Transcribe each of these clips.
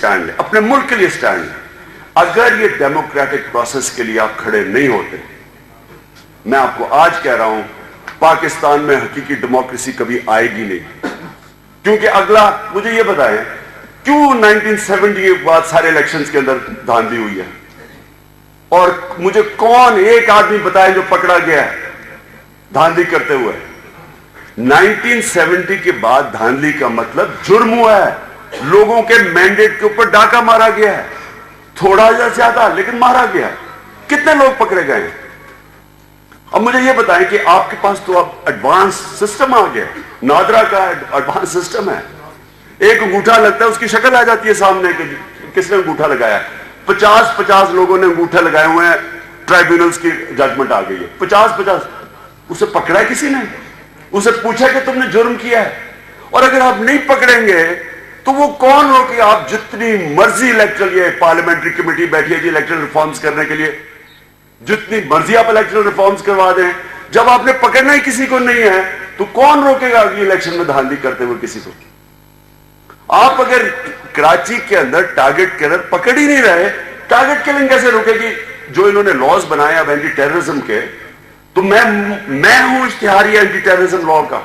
Stand لیں, اپنے ملک کے لیے سٹینڈ لیں. اگر یہ ڈیموکریٹک پروسیس کے لیے آپ کھڑے نہیں ہوتے, میں آپ کو آج کہہ رہا ہوں پاکستان میں حقیقی ڈیموکریسی کبھی آئے گی نہیں. کیونکہ اگلا مجھے یہ بتائیں کیوں 1970 کے بعد سارے الیکشنز کے اندر دھاندلی ہوئی ہے, اور مجھے کون ایک آدمی بتائے جو پکڑا گیا ہے دھاندلی کرتے ہوئے. 1970 کے بعد دھاندلی کا مطلب جرم ہوا ہے, لوگوں کے مینڈیٹ کے اوپر ڈاکہ مارا گیا ہے, تھوڑا یا زیادہ لیکن مارا گیا ہے. کتنے لوگ پکڑے گئے ہیں؟ اب مجھے یہ بتائیں کہ آپ کے پاس تو اب ایڈوانس سسٹم آ گیا, نادرا کا ایڈوانس سسٹم ہے. ایک انگوٹھا لگتا ہے, اس کی شکل آ جاتی ہے سامنے کہ کس نے انگوٹھا لگایا. 50 لوگوں نے انگوٹھے لگائے ہوئے ہیں, ٹرائیبیونلز کی ججمنٹ آ گئی ہے. 50 اسے پکڑا ہے کسی نے؟ اسے پوچھا کہ تم نے جرم کیا ہے؟ اور اگر آپ نہیں پکڑیں گے تو وہ کون ہو کہ آپ جتنی مرضی الیکٹرل, یہ پارلیمنٹری کمیٹی بیٹھی ہے جی الیکٹرل ریفارمز کرنے کے لیے, جتنی مرضی آپ الیکٹرل ریفارمز کروا دیں, جب آپ نے پکڑنا ہی کسی کو نہیں ہے تو کون روکے گا اگلی الیکشن میں دھاندلی کرتے ہوئے کسی کو؟ آپ اگر کراچی کے اندر ٹارگٹ کلر پکڑ ہی نہیں رہے, ٹارگٹ کلنگ کیسے روکے گی؟ جو انہوں نے لاز بنائے اب اینٹی ٹیررزم کے, تو میں ہوں اشتہاری اینٹی ٹیررزم لا کا,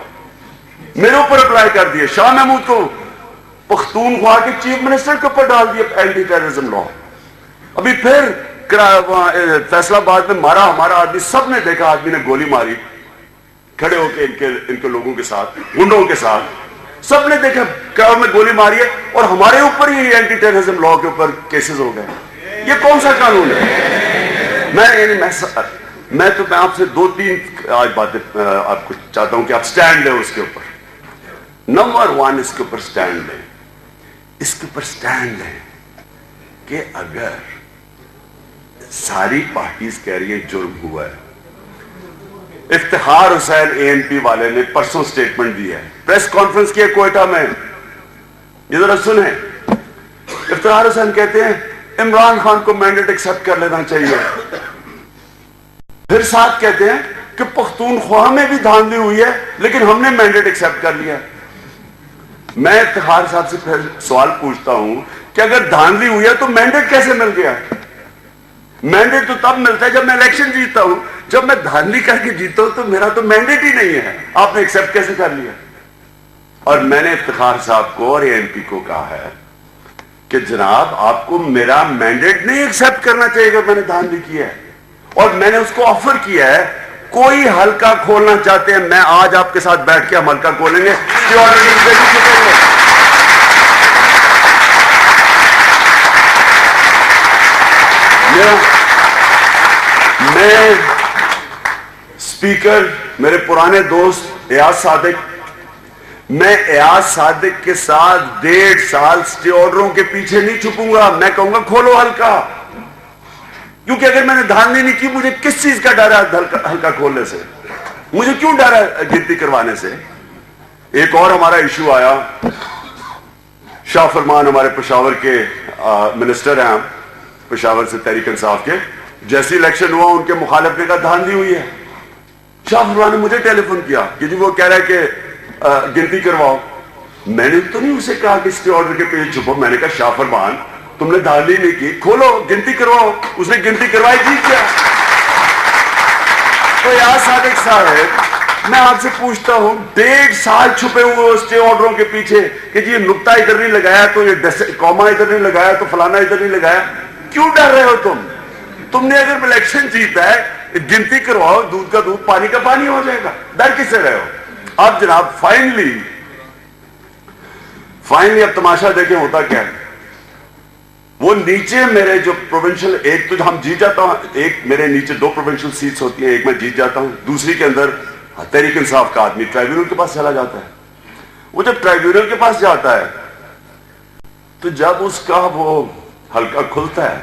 میرے اوپر اپلائی کر دیے. شاہ محمود کو پختونخوا کے چیف منسٹر کے اوپر ڈال دیا اینٹی ٹیررزم لا. ابھی پھر فیصلہ آباد میں مارا ہمارا آدمی, سب نے دیکھا آدمی نے گولی ماری کھڑے ہو کے ان کے لوگوں کے ساتھ, گنڈوں کے ساتھ, سب نے دیکھا کراؤڈ میں گولی ماری ہے, اور ہمارے اوپر ہی اینٹی ٹیررزم لا کے اوپر کیسز ہو گئے. یہ کون سا قانون ہے؟ میں آپ سے 2-3 آج باتیں آپ کو چاہتا ہوں کہ آپ سٹینڈ لیں اس کے اوپر. نمبر 1, اس کے اوپر سٹینڈ لیں, اس کے اوپر سٹینڈ لیں کہ اگر ساری پارٹیز کہہ رہی ہے جرم ہوا ہے. افتخار حسین ANP والے نے پرسوں سٹیٹمنٹ دی ہے, پریس کانفرنس کی ہے کوئٹہ میں, یہ ذرا سنیں. افتخار حسین کہتے ہیں عمران خان کو مینڈیٹ ایکسپٹ کر لینا چاہیے. پھر ساتھ کہتے ہیں کہ پختونخوا میں بھی دھاندلی ہوئی ہے لیکن ہم نے مینڈیٹ ایکسپٹ کر لیا. میں افتخار صاحب سے پھر سوال پوچھتا ہوں کہ اگر دھاندلی ہوئی ہے تو مینڈیٹ کیسے مل گیا؟ مینڈیٹ تو تب ملتا ہے جب میں الیکشن جیتتا ہوں, جب میں دھاندلی کر کے جیتا ہوں تو میرا تو مینڈیٹ ہی نہیں ہے. آپ نے ایکسپٹ کیسے کر لیا؟ اور میں نے افتخار صاحب کو اور ANP کو کہا ہے کہ جناب آپ کو میرا مینڈیٹ نہیں ایکسپٹ کرنا چاہیے اگر میں نے دھاندلی کی ہے, اور میں نے اس کو آفر کیا ہے. کوئی حلقہ کھولنا چاہتے ہیں, میں آج آپ کے ساتھ بیٹھ کے ہم حلقہ کھولیں گے. میں اسپیکر میرے پرانے دوست ایاز صادق, میں ایاز صادق کے ساتھ 1.5 سال سٹے آرڈروں کے پیچھے نہیں چھپوں گا. میں کہوں گا کھولو حلقہ, کیونکہ اگر میں نے دھاندلی نہیں کی مجھے کس چیز کا ڈر ہے حلقہ کھولنے سے؟ مجھے کیوں ڈر ہے گنتی کروانے سے؟ ایک اور ہمارا ایشو آیا, شاہ فرمان ہمارے پشاور کے منسٹر ہیں, پشاور سے تحریک انصاف کے, جیسی الیکشن ہوا ان کے مخالف نے کہا دھاندلی ہوئی ہے. شاہ فرمان نے مجھے ٹیلی فون کیا کہ جی وہ کہہ رہا ہے کہ گنتی کرواؤ. میں نے تو نہیں اسے کہا کہ اسٹے آرڈر کے پیچھے چھپو, میں نے کہا شاہ فرمان تم نے دھاندلی نہیں کی, کھولو گنتی کرواؤ. اس نے گنتی کروائی, جیت گیا. تو ایاز صادق صاحب میں آپ سے پوچھتا ہوں 1.5 سال چھپے ہوئے اسٹے آرڈروں کے پیچھے کہ جی یہ نقطہ ادھر نہیں لگایا تو یہ کوما ادھر نہیں لگایا تو فلانا ادھر نہیں لگایا, کیوں ڈر رہے ہو تم نے اگر الیکشن جیتا ہے گنتی کرواؤ, دودھ کا دودھ پانی کا پانی ہو جائے گا, ڈر کس سے رہے ہو؟ اب جناب فائنلی اب تماشا دیکھیں ہوتا کیا ہے. وہ نیچے میرے جو پروونشل, ایک تو ہم جیت جاتا ہوں, ایک میرے نیچے 2 پروونشل سیٹس ہوتی ہیں, ایک میں جیت جاتا ہوں, دوسری کے اندر تحریک انصاف کا آدمی ٹرائیبیونل کے پاس چلا جاتا ہے. وہ جب ٹرائیبیونل کے پاس جاتا ہے تو جب اس کا وہ حلقہ کھلتا ہے,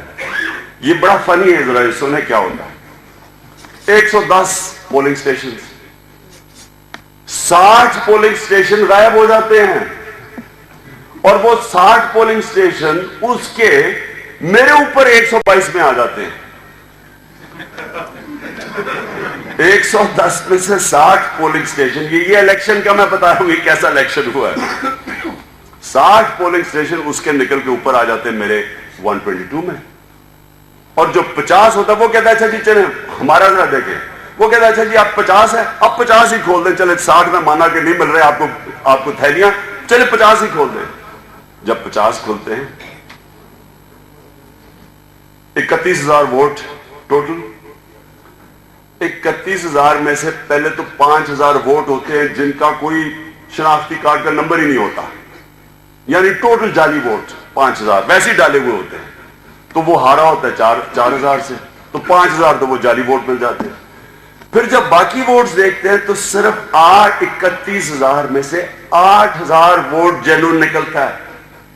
یہ بڑا فنی ہے, ذرا سنیں کیا ہوتا ہے. 110 پولنگ اسٹیشن, 60 پولنگ اسٹیشن غائب ہو جاتے ہیں, اور وہ 60 پولنگ اسٹیشن اس کے میرے اوپر 122 میں آ جاتے ہیں. 110 میں سے 60 پولنگ اسٹیشن, یہ الیکشن کا میں بتا رہا ہوں یہ کیسا الیکشن ہوا ہے. 60 पोलिंग स्टेशन उसके निकल के ऊपर आ जाते हैं मेरे 122 में, और जो 50 होता है वो कहता है अच्छा जी चले हमारा जरा देखें, वो कहता है अच्छा जी आप 50 है, अब 50 ही खोल दें, चले 60 में माना कि नहीं मिल रहे आपको थैलियां, चले 50 ही खोल दें। जब 50 खोलते हैं 31,000 वोट टोटल, 31,000 में से पहले तो 5,000 वोट होते हैं जिनका कोई शनाख्ती कार्ड का नंबर ही नहीं होता, यानी टोटल जाली वोट 5,000 वैसे ही डाले हुए होते हैं, तो वो हारा होता है 4,000 से, तो 5,000 तो वो जाली वोट मिल जाते हैं। फिर जब बाकी वोट्स देखते हैं तो सिर्फ 31,000 में से 8,000 वोट जेन्युइन निकलता है,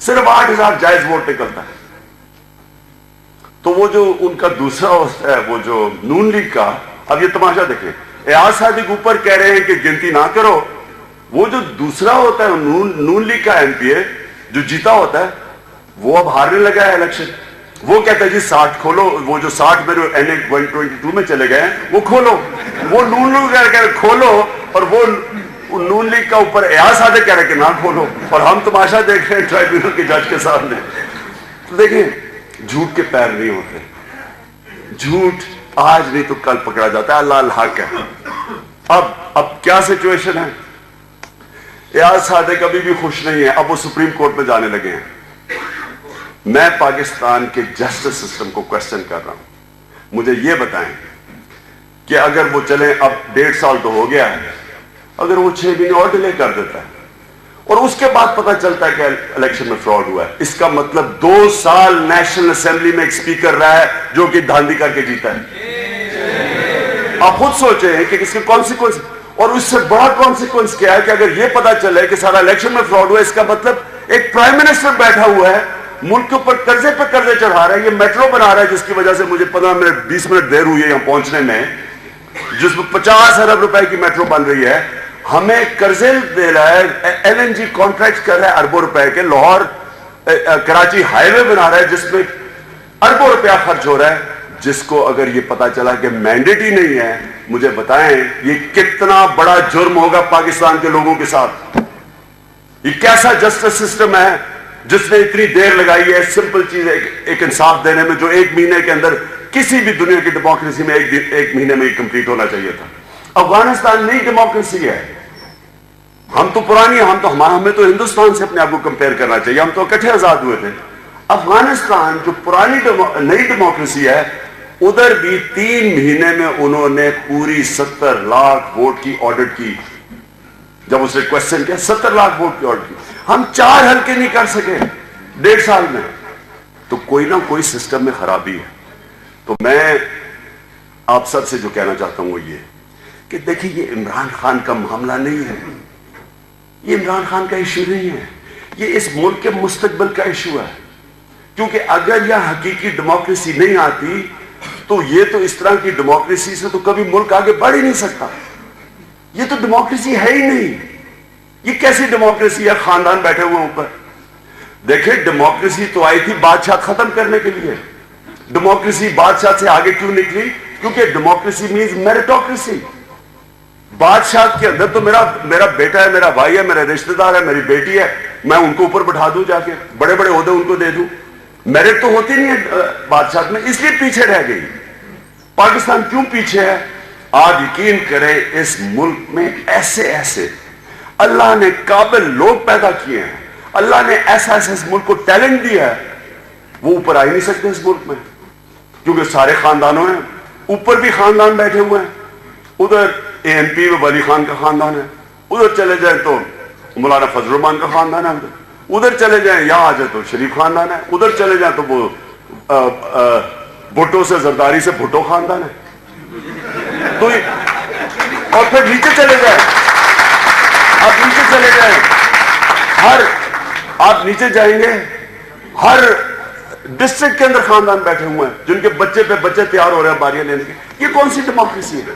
सिर्फ 8,000 जायज वोट निकलता है। तो वो जो उनका दूसरा होता है, वो जो नून लीग का, अब ये तमाशा देखें, एयाज सादिक ऊपर कह रहे हैं कि गिनती ना करो, वो जो दूसरा होता है नून लीग का एमपीए जो जीता होता है, वो अब हारने लगा है इलेक्शन, वो कहता है जी 60 खोलो, वो जो 60 मेरे NA 122 में चले गए हैं वो खोलो, वो नून लीग कह रहे खोलो, और वो नून लीग का ऊपर एयाज सादिक कह रहे कि ना खोलो, और हम तमाशा देख रहे हैं ट्राइब्यूनल के जज के सामने। तो देखें, झूठ के पैर नहीं होते, झूठ आज नहीं तो कल पकड़ा जाता है, अल्लाह अल हक है। अब क्या सिचुएशन है, एयाज सादिक अभी भी खुश नहीं है, अब वो सुप्रीम कोर्ट में जाने लगे हैं। मैं पाकिस्तान के जस्टिस सिस्टम को क्वेश्चन कर रहा हूं, मुझे ये बताएं कि अगर वो चले, अब 1.5 साल तो हो गया है, अगर वो 6 महीने और डिले कर देता है और उसके बाद पता चलता है कि इलेक्शन में फ्रॉड हुआ है, इसका मतलब 2 साल नेशनल असेंबली में एक स्पीकर रहा है जो कि धांधली करके जीता है। आप खुद सोचे हैं कि इसके कॉन्सिक्वेंस, और उससे बड़ा कॉन्सिक्वेंस क्या है कि अगर यह पता चले कि सारा इलेक्शन में फ्रॉड हुआ, इसका मतलब एक प्राइम मिनिस्टर बैठा हुआ है, मुल्क के ऊपर कर्जे पर कर्जे चढ़ा रहा है, ये मेट्रो बना रहा है जिसकी वजह से मुझे 15 मिनट 20 मिनट देर हुई है यहां पहुंचने में, जिसमें 50 अरब रुपए की मेट्रो बन रही है, हमें कर्जे दे रहा है, LNG कॉन्ट्रैक्ट कर रहा है अरबों रुपए के, लाहौर कराची हाईवे बना रहा है जिसमें अरबों रुपया खर्च हो रहा है, जिसको अगर ये पता चला कि मैंडेट ही नहीं है, मुझे बताएं ये कितना बड़ा जुर्म होगा पाकिस्तान के लोगों के साथ। ये कैसा जस्टिस सिस्टम है जिसने इतनी देर लगाई है सिंपल चीज एक इंसाफ देने में, जो 1 महीने के अंदर किसी भी दुनिया की डेमोक्रेसी में 1 महीने में कंप्लीट होना चाहिए था। अफगानिस्तान नई डेमोक्रेसी है, हम तो पुरानी, हमें तो हिंदुस्तान से अपने आप को कंपेयर करना चाहिए, हम तो इकट्ठे आजाद हुए थे। अफगानिस्तान जो पुरानी नई डेमोक्रेसी है, उधर भी 3 महीने में उन्होंने पूरी 70 लाख वोट की ऑडिट की। जब उसने क्वेश्चन किया 70 लाख वोट की ऑडिट की, हम 4 हल्के नहीं कर सके 1.5 साल में, तो कोई ना कोई सिस्टम में खराबी है। तो मैं आप सबसे जो कहना चाहता हूं वो ये कि देखिए, ये इमरान खान का मामला नहीं है, ये इमरान खान का इशू नहीं है, ये इस मुल्क के मुस्तकबिल का इशू है। क्योंकि अगर यह हकीकी डेमोक्रेसी नहीं आती तो ये तो इस तरह की डेमोक्रेसी से तो कभी मुल्क आगे बढ़ ही नहीं सकता। ये तो डेमोक्रेसी है ही नहीं, ये कैसी डेमोक्रेसी है, खानदान बैठे हुए ऊपर। देखिए, डेमोक्रेसी तो आई थी बादशाह खत्म करने के लिए, डेमोक्रेसी बादशाह से आगे क्यों निकली? क्योंकि डेमोक्रेसी मींस मेरिटोक्रेसी। बादशाह के अंदर तो मेरा बेटा है, मेरा भाई है, मेरा रिश्तेदार है, मेरी बेटी है, मैं उनको ऊपर बैठा दूं, जाके बड़े बड़े ओहदे उनको दे दूं, मेरिट तो होती नहीं है बादशाह में, इसलिए पीछे रह गई। पाकिस्तान क्यों पीछे है? आप यकीन करें, इस मुल्क में ऐसे ऐसे अल्लाह ने काबिल लोग पैदा किए हैं, अल्लाह ने ऐसा ऐसा इस मुल्क को टैलेंट दिया है, वो ऊपर आ ही नहीं सकते इस मुल्क में, क्योंकि सारे खानदानों हैं, ऊपर भी खानदान बैठे हुए हैं। उधर ANP में वली खान का खानदान है, उधर चले जाए तो मौलाना फजल रहमान का खानदान है, उधर चले जाए, यहां आ जाए तो शरीफ खानदान है, उधर चले जाए तो वो भुट्टो से जरदारी से भुट्टो खानदान है। तो और फिर नीचे चले जाए, आप नीचे चले जाए, आप नीचे जाएंगे, हर डिस्ट्रिक्ट के अंदर खानदान बैठे हुए हैं जिनके बच्चे पे बच्चे तैयार हो रहे हैं बारियां लेने के। ये कौन सी डेमोक्रेसी है?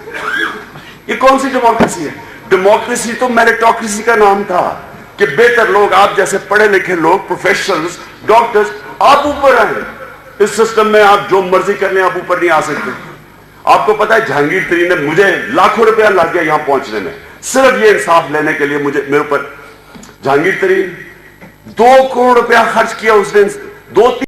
ये कौन सी डेमोक्रेसी है? डेमोक्रेसी तो मेरिटोक्रेसी का नाम था कि बेहतर लोग, आप जैसे पढ़े लिखे लोग, प्रोफेशनल्स, डॉक्टर्स, आप ऊपर आए। इस सिस्टम में आप जो मर्जी कर लें, आप ऊपर नहीं आ सकते। आपको पता है, जहांगीर तरीन ने, मुझे लाखों रुपया लग गया यहां पहुंचने में, सिर्फ ये इंसाफ लेने के लिए। मेरे ऊपर जहांगीर तरीन 2 करोड़ रुपया खर्च किया उसने, 2-3